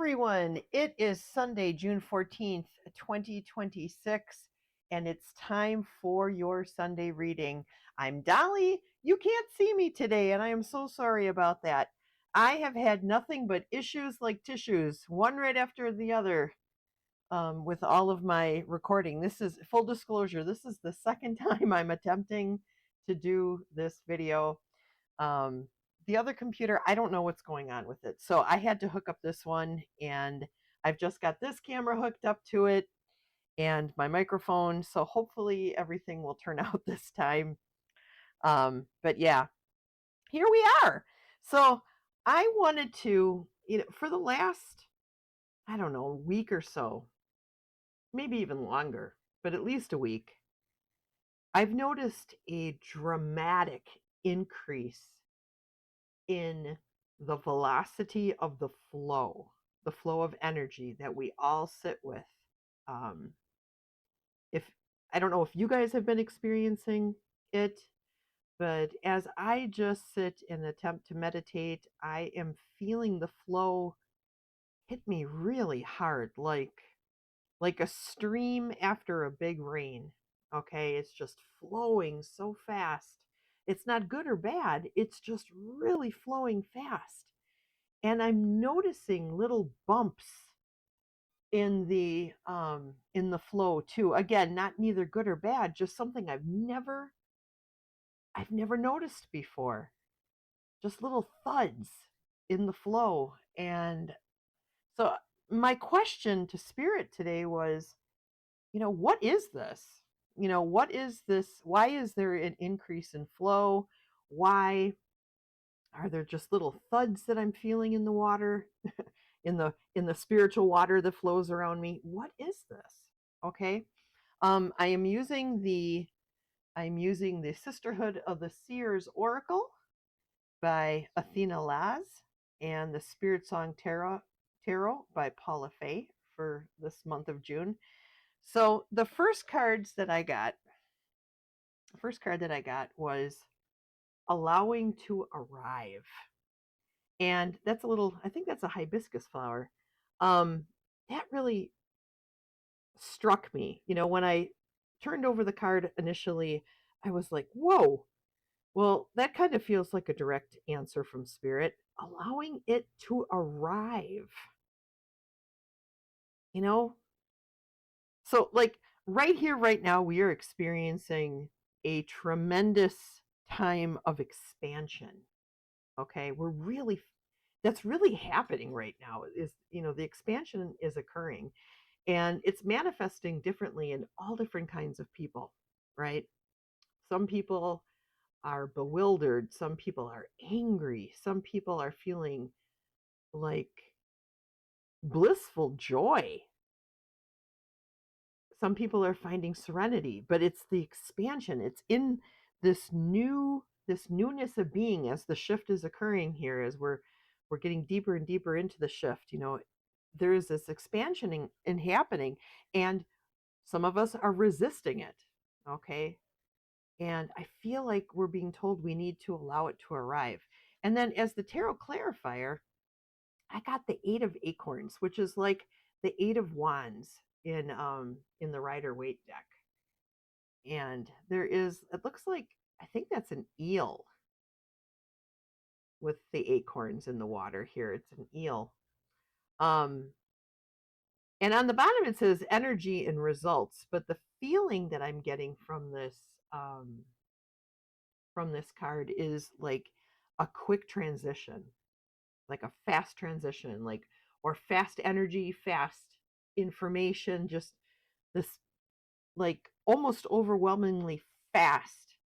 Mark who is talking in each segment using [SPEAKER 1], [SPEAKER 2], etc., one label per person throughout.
[SPEAKER 1] everyone. It is Sunday, June 14th, 2026, and it's time for your Sunday reading. I'm Dolly. You can't see me today, and I am so sorry about that. I have had nothing but issues like tissues, one right after the other, with all of my recording. This is full disclosure. This is the second time I'm attempting to do this video. Um, the other computer, I don't know what's going on with it. So I had to hook up this one, and I've just got this camera hooked up to it and my microphone. So hopefully everything will turn out this time. But yeah, here we are. So I wanted to, for the last, I don't know, week or so, maybe even longer, but at least a week, I've noticed a dramatic increase in the velocity of the flow of energy that we all sit with. Um, if I don't know if you guys have been experiencing it, but as I just sit and attempt to meditate, I am feeling the flow hit me really hard, like a stream after a big rain. Okay, it's just flowing so fast. It's not good or bad, it's just really flowing fast. And I'm noticing little bumps in the flow too. Again, not neither good or bad, just something I've never noticed before. Just little thuds in the flow. And so my question to spirit today was, what is this? What is this? Why is there an increase in flow? Why are there just little thuds that I'm feeling in the water? in the spiritual water that flows around me. What is this? Okay. I'm using the Sisterhood of the Seers Oracle by Athena Laz and the Spirit Song Tarot by Paula Fay for this month of June. So the first card that I got was allowing to arrive. And that's I think that's a hibiscus flower. That really struck me. When I turned over the card initially, I was like, whoa. Well, that kind of feels like a direct answer from spirit, allowing it to arrive. You know? So, like, right here, right now, we are experiencing a tremendous time of expansion. Okay? That's really happening right now. The expansion is occurring. And it's manifesting differently in all different kinds of people, right? Some people are bewildered. Some people are angry. Some people are feeling like blissful joy. Some people are finding serenity, but it's the expansion. It's in this newness of being as the shift is occurring here, as we're getting deeper and deeper into the shift. There is this expansion in happening, and some of us are resisting it. Okay. And I feel like we're being told we need to allow it to arrive. And then as the tarot clarifier, I got the 8 of acorns, which is like the 8 of wands in the Rider-Waite deck. And it looks like, I think that's an eel with the acorns in the water here. It's an eel. And on the bottom it says energy and results, but the feeling that I'm getting from this card is like a quick transition, like a fast transition, or fast energy, fast information, just this like almost overwhelmingly fast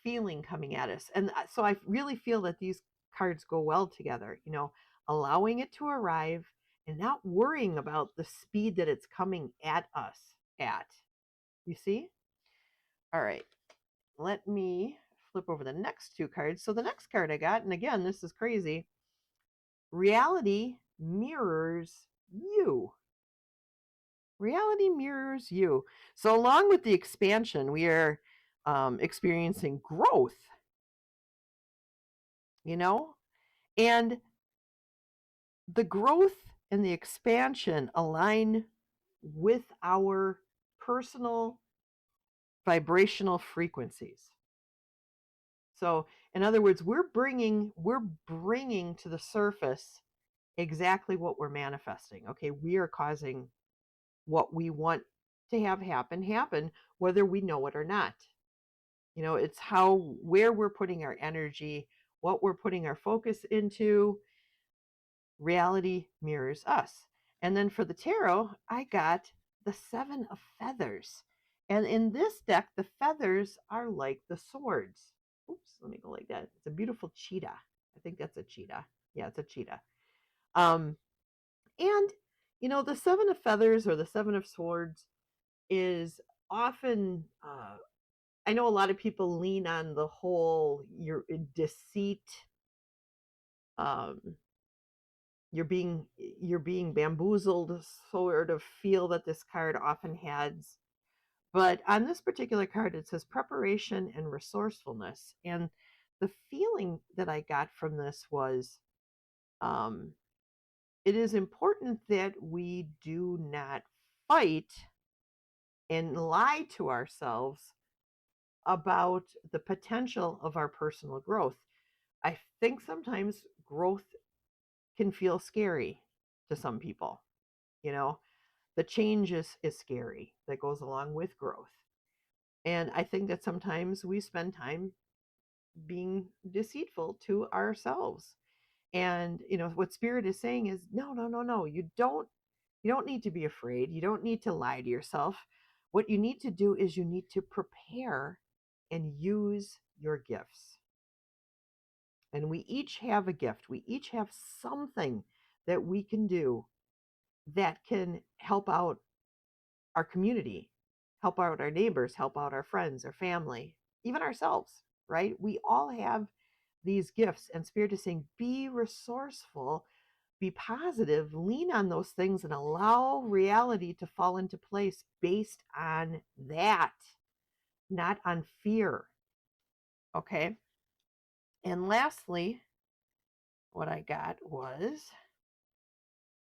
[SPEAKER 1] feeling coming at us. And so I really feel that these cards go well together, allowing it to arrive and not worrying about the speed that it's coming at us at. You see? All right. Let me flip over the next 2 cards. So the next card I got, and again, this is crazy. Reality mirrors you. Reality mirrors you. So along with the expansion, we are experiencing growth, and the growth and the expansion align with our personal vibrational frequencies. So, in other words, we're bringing to the surface exactly what we're manifesting. Okay, we are causing what we want to have happen, whether we know it or not. It's where we're putting our energy, what we're putting our focus into. Reality mirrors us. And then for the tarot, I got the Seven of Feathers. And in this deck, the feathers are like the swords. Oops, let me go like that. It's a beautiful cheetah. I think that's a cheetah. Yeah, it's a cheetah. Um, and the Seven of Feathers or the Seven of Swords is often I know a lot of people lean on the whole your deceit, um, you're being bamboozled sort of feel that this card often has. But on this particular card, it says preparation and resourcefulness. And the feeling that I got from this was um, it is important that we do not fight and lie to ourselves about the potential of our personal growth. I think sometimes growth can feel scary to some people. You know, the change is scary that goes along with growth. And I think that sometimes we spend time being deceitful to ourselves. And what spirit is saying is no, no, no, no. You don't need to be afraid. You don't need to lie to yourself. What you need to do is you need to prepare and use your gifts. And we each have a gift. We each have something that we can do that can help out our community, help out our neighbors, help out our friends, our family, even ourselves, right? We all have these gifts, and Spirit is saying, be resourceful, be positive, lean on those things, and allow reality to fall into place based on that, not on fear. Okay. And lastly, what I got was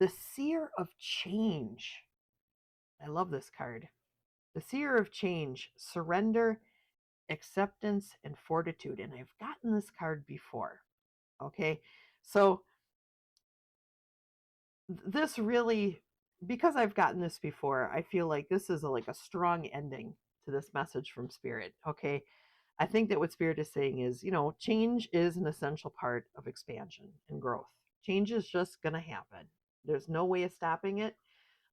[SPEAKER 1] the Seer of Change. I love this card. The Seer of Change, surrender, acceptance, and fortitude. And I've gotten this card before. Okay. So this really, because I've gotten this before, I feel like this is like a strong ending to this message from Spirit. Okay. I think that what Spirit is saying is, change is an essential part of expansion and growth. Change is just going to happen. There's no way of stopping it.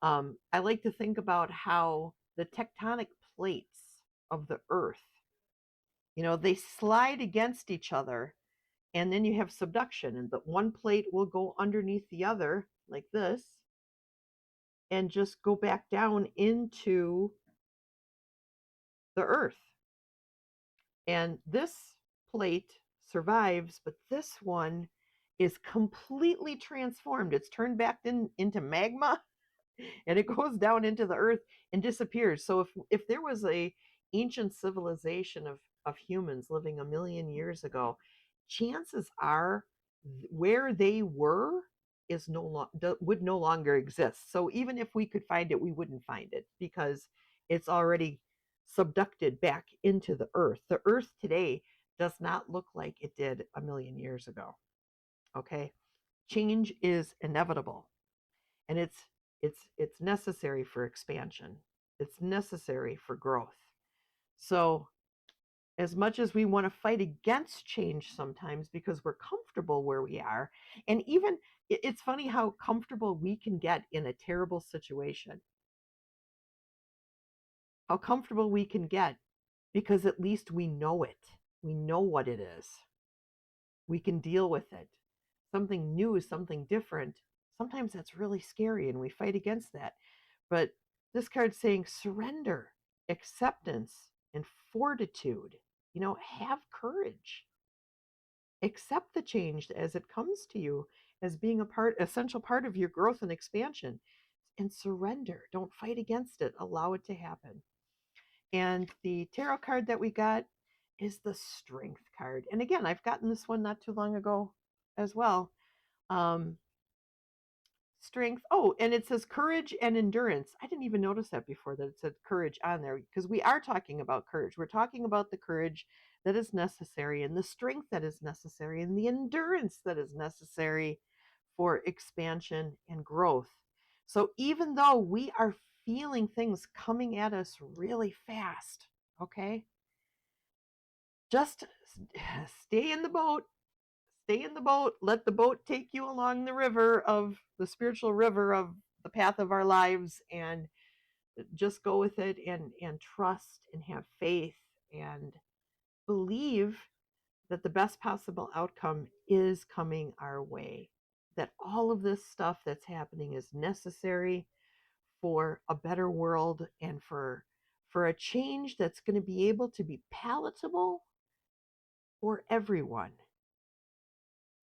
[SPEAKER 1] I like to think about how the tectonic plates of the earth, they slide against each other, and then you have subduction, and the one plate will go underneath the other like this and just go back down into the earth. And this plate survives, but this one is completely transformed. It's turned back into magma, and it goes down into the earth and disappears. So if there was a ancient civilization of humans living a million years ago, chances are where they were is would no longer exist. So even if we could find it, we wouldn't find it because it's already subducted back into the earth. The earth today does not look like it did a million years ago. Okay? Change is inevitable, and it's necessary for expansion. It's necessary for growth. So as much as we want to fight against change sometimes because we're comfortable where we are, and even it's funny how comfortable we can get in a terrible situation, how comfortable we can get because at least we know it. We know what it is. We can deal with it. Something new, something different. Sometimes that's really scary and we fight against that. But this card's saying surrender, acceptance, and fortitude. Have courage. Accept the change as it comes to you as being essential part of your growth and expansion. And surrender. Don't fight against it. Allow it to happen. And the tarot card that we got is the Strength card. And again, I've gotten this one not too long ago as well. strength. Oh, and it says courage and endurance. I didn't even notice that before, that it said courage on there, because we are talking about courage. We're talking about the courage that is necessary and the strength that is necessary and the endurance that is necessary for expansion and growth. So even though we are feeling things coming at us really fast, okay, just stay in the boat. Stay in the boat. Let the boat take you along the river of the spiritual river of the path of our lives, and just go with it, and trust and have faith and believe that the best possible outcome is coming our way. That all of this stuff that's happening is necessary for a better world and for a change that's going to be able to be palatable for everyone.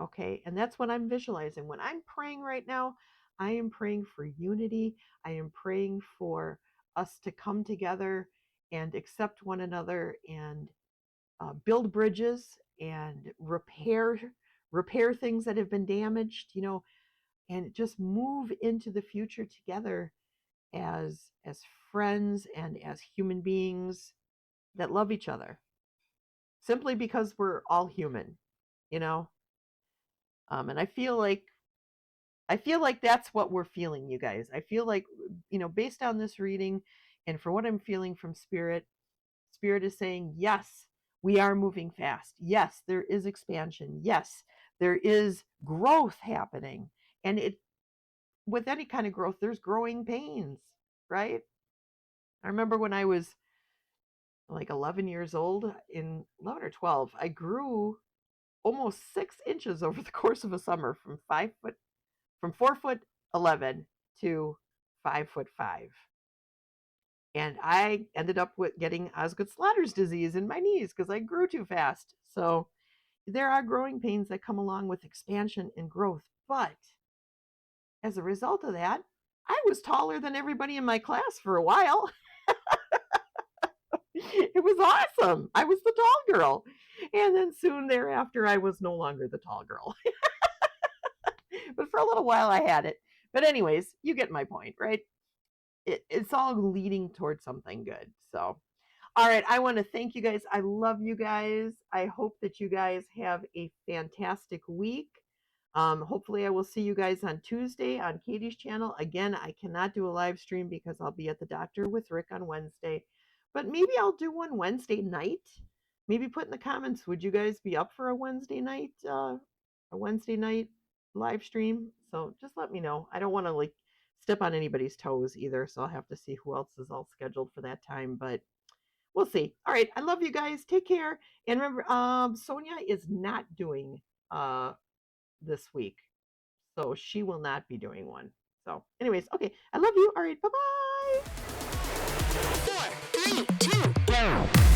[SPEAKER 1] Okay, and that's what I'm visualizing. When I'm praying right now, I am praying for unity. I am praying for us to come together and accept one another, and build bridges and repair things that have been damaged, and just move into the future together as friends and as human beings that love each other, simply because we're all human, you know. And I feel like that's what we're feeling, you guys. I feel like, based on this reading and for what I'm feeling from Spirit, Spirit is saying, yes, we are moving fast. Yes, there is expansion. Yes, there is growth happening. And with any kind of growth, there's growing pains, right? I remember when I was like 11 years old, in 11 or 12, I grew almost 6 inches over the course of a summer, from 4 foot 11 to 5 foot 5. And I ended up with getting Osgood-Schlatters disease in my knees because I grew too fast. So there are growing pains that come along with expansion and growth. But as a result of that, I was taller than everybody in my class for a while. It was awesome. I was the tall girl. And then soon thereafter, I was no longer the tall girl. But for a little while, I had it. But anyways, you get my point, right? It's all leading towards something good. So, all right, I want to thank you guys. I love you guys. I hope that you guys have a fantastic week. Hopefully, I will see you guys on Tuesday on Katie's channel. Again, I cannot do a live stream because I'll be at the doctor with Rick on Wednesday. But maybe I'll do one Wednesday night. Maybe put in the comments, would you guys be up for a Wednesday night live stream? So just let me know. I don't want to step on anybody's toes either, so I'll have to see who else is all scheduled for that time. But we'll see. All right, I love you guys. Take care. And remember, Sonia is not doing this week, so she will not be doing one. So, anyways, okay, I love you. All right, bye bye. 4, 3, 2, 1.